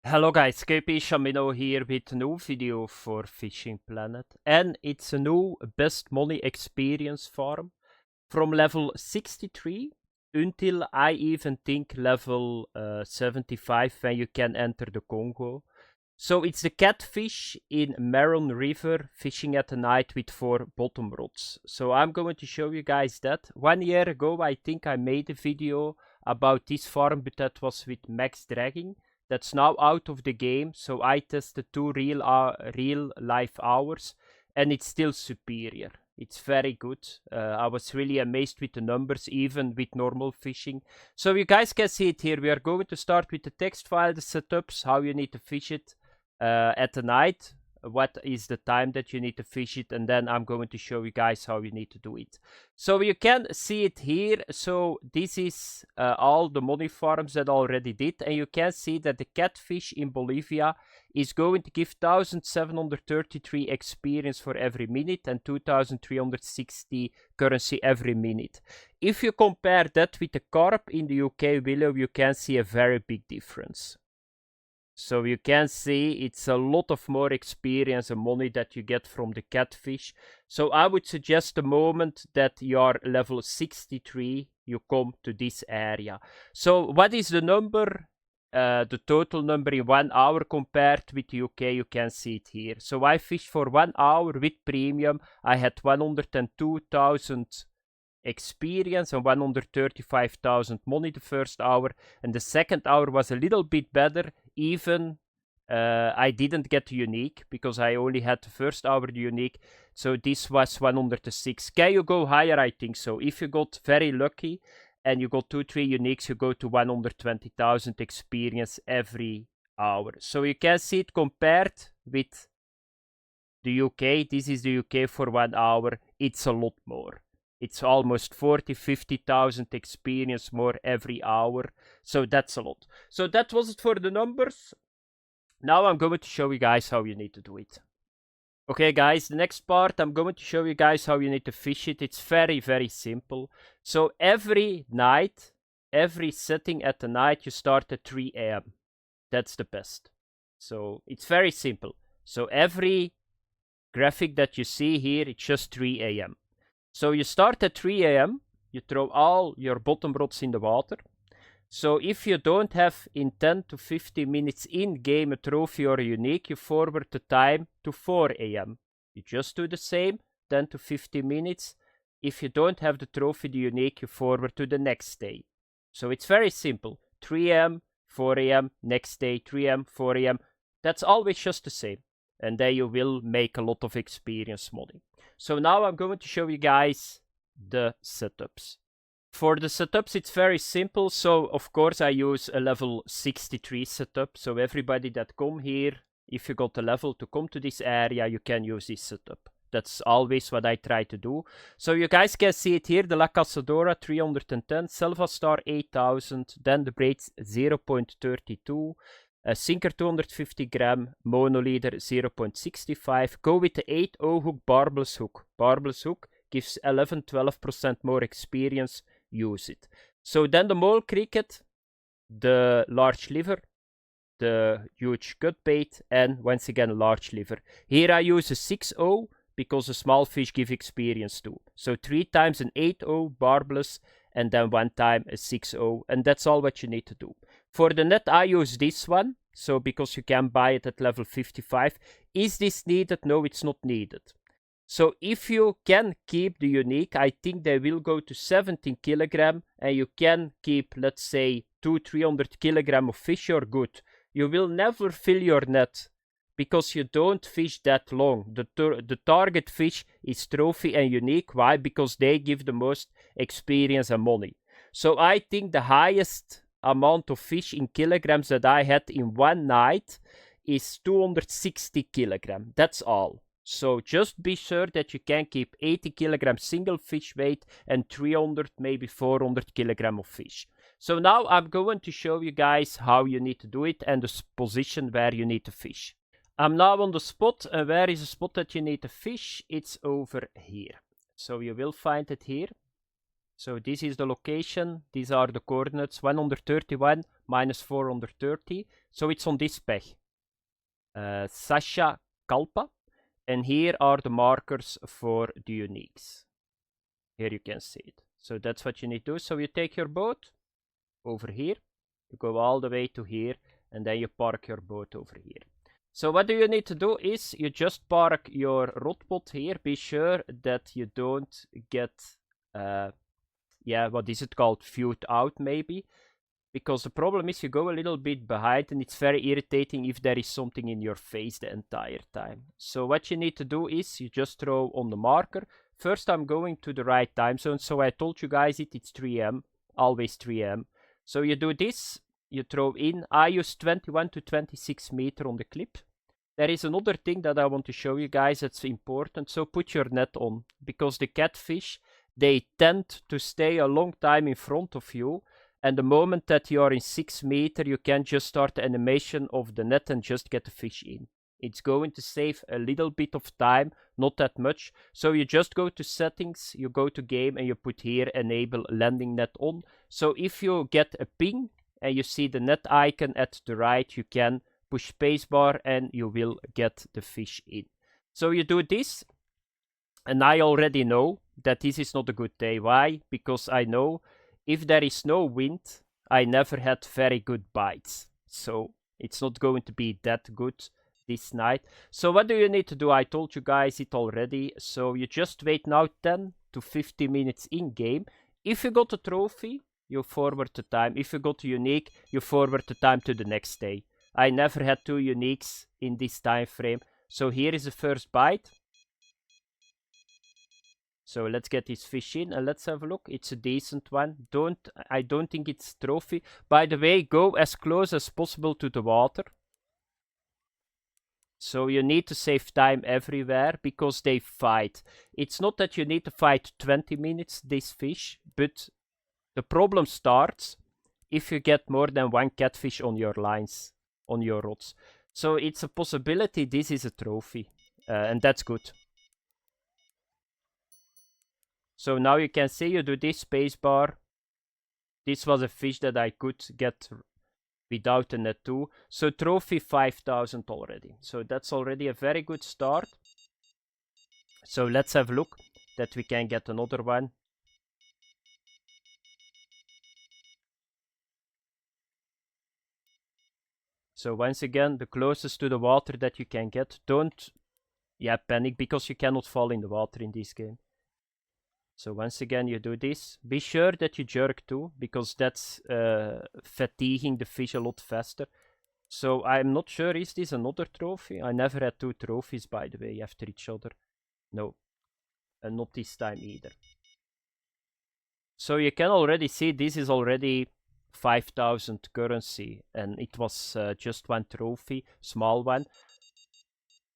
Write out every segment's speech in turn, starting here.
Hello guys, Catfish here with a new video for Fishing Planet, and it's a new best money experience farm from level 63 until I even think level 75 when you can enter the Congo. So it's the Catfish in Marron River fishing at the night with 4 bottom rods. So I'm going to show you guys that. 1 year ago I think I made a video about this farm, but that was with max dragging. That's now out of the game, so I tested 2 real life hours and it's still superior. It's very good. I was really amazed with the numbers, even with normal fishing. So you guys can see it here. We are going to start with the text file, the setups, how you need to fish it at the night, what is the time that you need to fish it, and then I'm going to show you guys how you need to do it. So you can see it here. So this is all the money farms that I already did, and you can see that the Catfish in Bolivia is going to give 1733 experience for every minute and 2360 currency every minute. If you compare that with the carp in the UK willow, you can see a very big difference. So you can see it's a lot of more experience and money that you get from the Catfish. So I would suggest the moment that you are level 63, you come to this area. So what is the number? The total number in 1 hour compared with the UK, you can see it here. So I fished for 1 hour with premium. I had 102,000 experience and 135,000 money the first hour, and the second hour was a little bit better. Even I didn't get the unique because I only had the first hour the unique, so this was 106. Can you go higher? I think so. If you got very lucky and you got 2-3 uniques, you go to 120,000 experience every hour. So you can see it compared with the UK. This is the UK for 1 hour. It's a lot more. It's almost 40-50,000 experience more every hour. So that's a lot. So that was it for the numbers. Now I'm going to show you guys how you need to do it. Okay guys, the next part I'm going to show you guys how you need to fish it. It's very, very simple. So every night, every setting at the night, you start at 3 a.m. That's the best. So it's very simple. So every graphic that you see here, it's just 3 a.m. So you start at 3 a.m., you throw all your bottom rods in the water. So if you don't have in 10 to 15 minutes in-game a trophy or a unique, you forward the time to 4 a.m. You just do the same, 10 to 15 minutes. If you don't have the trophy, the unique, you forward to the next day. So it's very simple. 3 a.m., 4 a.m., next day, 3 a.m., 4 a.m. That's always just the same. And then you will make a lot of experience money. So now I'm going to show you guys the setups. For the setups, it's very simple. So of course I use a level 63 setup. So everybody that come here, if you got the level to come to this area, you can use this setup. That's always what I try to do. So you guys can see it here, the La Cazadora 310, Selvastar 8000, then the braids 0.32, a sinker 250 gram, monoleader 0.65. Go with the 8-0 hook, barbless hook. Barbless hook gives 11-12% more experience. Use it. So then the mole cricket, the large liver, the huge cut bait, and once again large liver. Here I use a 6-0 because the small fish give experience too. So 3 times an 8-0 barbless and then 1 time a 6-0, and that's all what you need to do. For the net I use this one, so because you can buy it at level 55. Is this needed? No, it's not needed. So if you can keep the unique, I think they will go to 17 kilogram, and you can keep, let's say, 200-300 kilogram of fish, you're good. You will never fill your net because you don't fish that long. The target fish is trophy and unique. Why? Because they give the most experience and money. So I think the highest amount of fish in kilograms that I had in one night is 260 kilogram. That's all. So just be sure that you can keep 80 kilogram single fish weight and 300, maybe 400 kilogram of fish. So now I'm going to show you guys how you need to do it and the position where you need to fish. I'm now on the spot, and where is the spot that you need to fish? It's over here. So you will find it here. So this is the location. These are the coordinates. 131 minus 430. So it's on this peg. Sasha Kalpa. And here are the markers for the uniques. Here you can see it. So that's what you need to do. So you take your boat over here. You go all the way to here. And then you park your boat over here. So what do you need to do is you just park your rod pot here. Be sure that you don't get, what is it called? Viewed out maybe. Because the problem is you go a little bit behind and it's very irritating if there is something in your face the entire time. So what you need to do is you just throw on the marker. First I'm going to the right time zone. So I told you guys it's 3 a.m. Always 3 a.m. So you do this. You throw in. I use 21 to 26 meter on the clip. There is another thing that I want to show you guys that's important. So put your net on. Because the catfish, they tend to stay a long time in front of you. And the moment that you are in 6 meter, you can just start the animation of the net and just get the fish in. It's going to save a little bit of time, not that much. So you just go to settings, you go to game and you put here enable landing net on. So if you get a ping and you see the net icon at the right, you can push spacebar and you will get the fish in. So you do this, and I already know that this is not a good day. Why? Because I know if there is no wind, I never had very good bites. So it's not going to be that good this night. So what do you need to do? I told you guys it already. So you just wait now 10 to 50 minutes in game. If you got a trophy, you forward the time. If you got a unique, you forward the time to the next day. I never had 2 uniques in this time frame. So here is the first bite. So let's get this fish in and let's have a look. It's a decent one. I don't think it's trophy. By the way, go as close as possible to the water. So you need to save time everywhere because they fight. It's not that you need to fight 20 minutes, this fish, but the problem starts if you get more than 1 catfish on your lines, on your rods. So it's a possibility this is a trophy, and that's good. So now you can see you do this spacebar. This was a fish that I could get without a net too. So trophy 5,000 already. So that's already a very good start. So let's have a look that we can get another one. So once again, the closest to the water that you can get. Don't panic because you cannot fall in the water in this game. So once again, you do this. Be sure that you jerk too, because that's fatiguing the fish a lot faster. So I'm not sure, is this another trophy? I never had 2 trophies, by the way, after each other. No, and not this time either. So you can already see this is already 5,000 currency, and it was just 1 trophy, small one.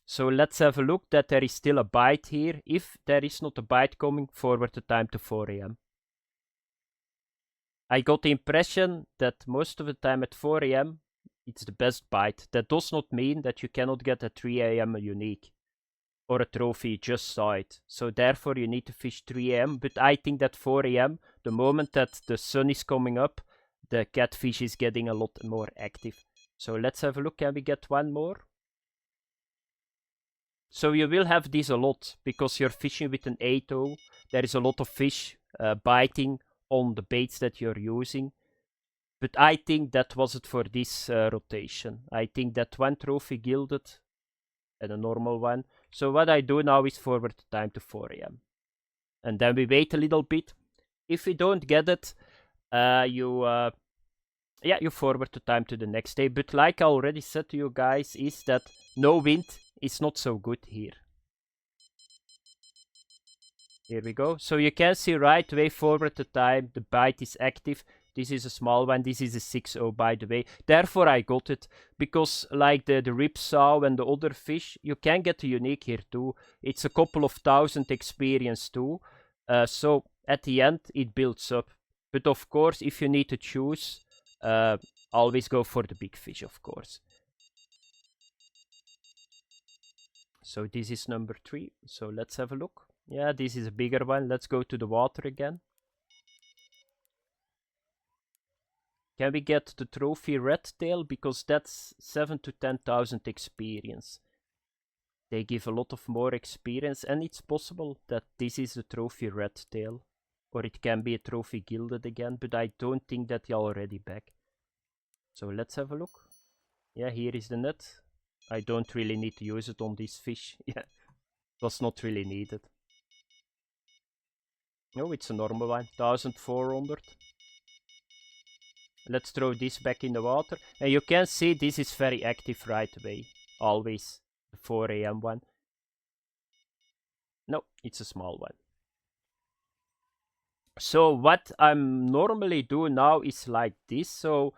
So let's have a look that there is still a bite here. If there is not a bite coming, forward the time to 4 a.m. I got the impression that most of the time at 4 a.m. it's the best bite. That does not mean that you cannot get at 3 a.m. a unique or a trophy, you just saw it. So therefore you need to fish 3 a.m. But I think that 4 a.m., the moment that the sun is coming up, the catfish is getting a lot more active. So let's have a look. Can we get one more? So you will have this a lot because you're fishing with an 8-0. There is a lot of fish biting on the baits that you're using. But I think that was it for this rotation. I think that 1 trophy gilded and a normal one. So what I do now is forward the time to 4 a.m. And then we wait a little bit. If we don't get it, you forward the time to the next day. But like I already said to you guys, is that no wind is not so good here. Here we go. So you can see right away forward the time, the bite is active. This is a small one, this is a 6-0 by the way. Therefore I got it, because like the ripsaw and the other fish, you can get a unique here too. It's a couple of thousand experience too. So at the end it builds up. But of course, if you need to choose, always go for the big fish, of course. So this is number 3. So let's have a look. Yeah, this is a bigger one. Let's go to the water again. Can we get the trophy red tail? Because that's 7 to 10,000 experience. They give a lot of more experience, and it's possible that this is the trophy red tail. Or it can be a trophy gilded again, but I don't think that they're already back. So let's have a look. Yeah, here is the net. I don't really need to use it on this fish. Yeah, it was not really needed. No, it's a normal one, 1400. Let's throw this back in the water. And you can see this is very active right away. Always. The 4 AM one. No, it's a small one. So what I'm normally do now is like this. So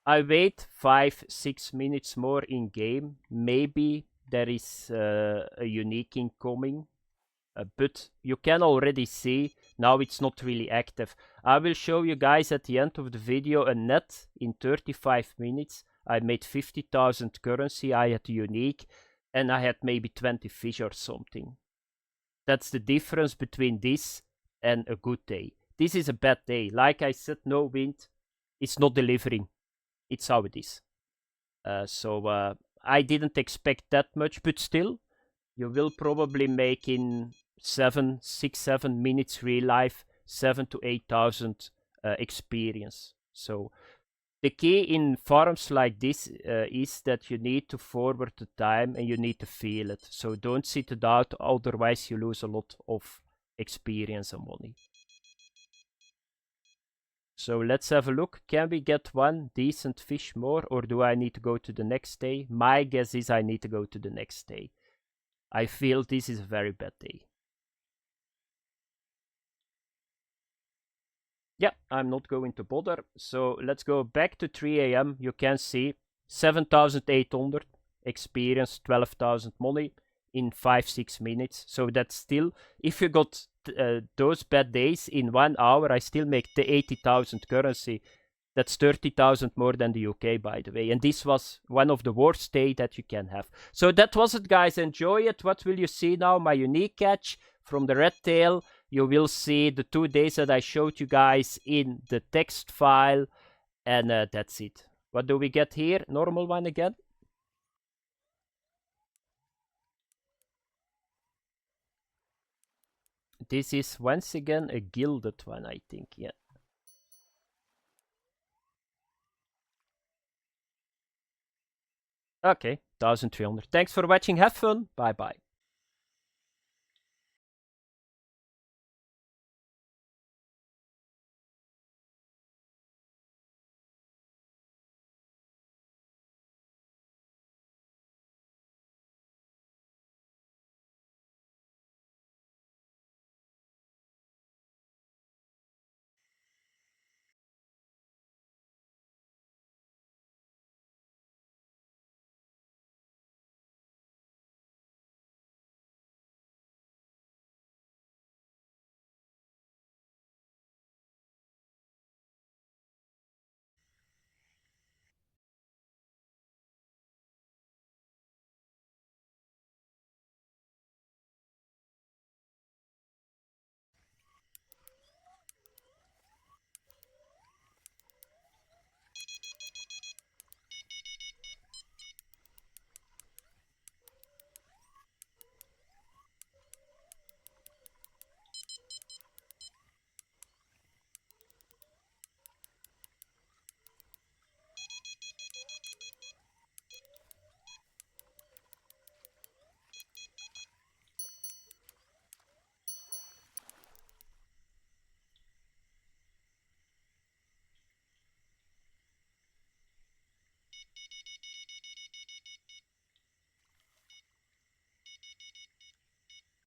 I wait 5-6 minutes more in game. Maybe there is a unique incoming. But you can already see now it's not really active. I will show you guys at the end of the video a net in 35 minutes. I made 50,000 currency, I had unique, and I had maybe 20 fish or something. That's the difference between this and a good day. This is a bad day. Like I said, no wind. It's not delivering. It's how it is. So I didn't expect that much, but still, you will probably make in 6-7 minutes real life 7 to 8,000 experience. So the key in farms like this is that you need to forward the time and you need to feel it. So don't sit it out, otherwise you lose a lot of experience and money. So let's have a look. Can we get one decent fish more, or do I need to go to the next day? My guess is I need to go to the next day. I feel this is a very bad day. Yeah, I'm not going to bother. So let's go back to 3 AM. You can see 7,800 experience, 12,000 money in 5-6 minutes. So that's still, if you got those bad days in 1 hour, I still make the 80,000 currency. That's 30,000 more than the UK, by the way. And this was one of the worst days that you can have. So that was it, guys. Enjoy it. What will you see now? My unique catch from the red tail. You will see the 2 days that I showed you guys in the text file. And that's it. What do we get here? Normal one again. This is once again a gilded one, I think. Yeah. Okay, 1,300. Thanks for watching. Have fun. Bye bye.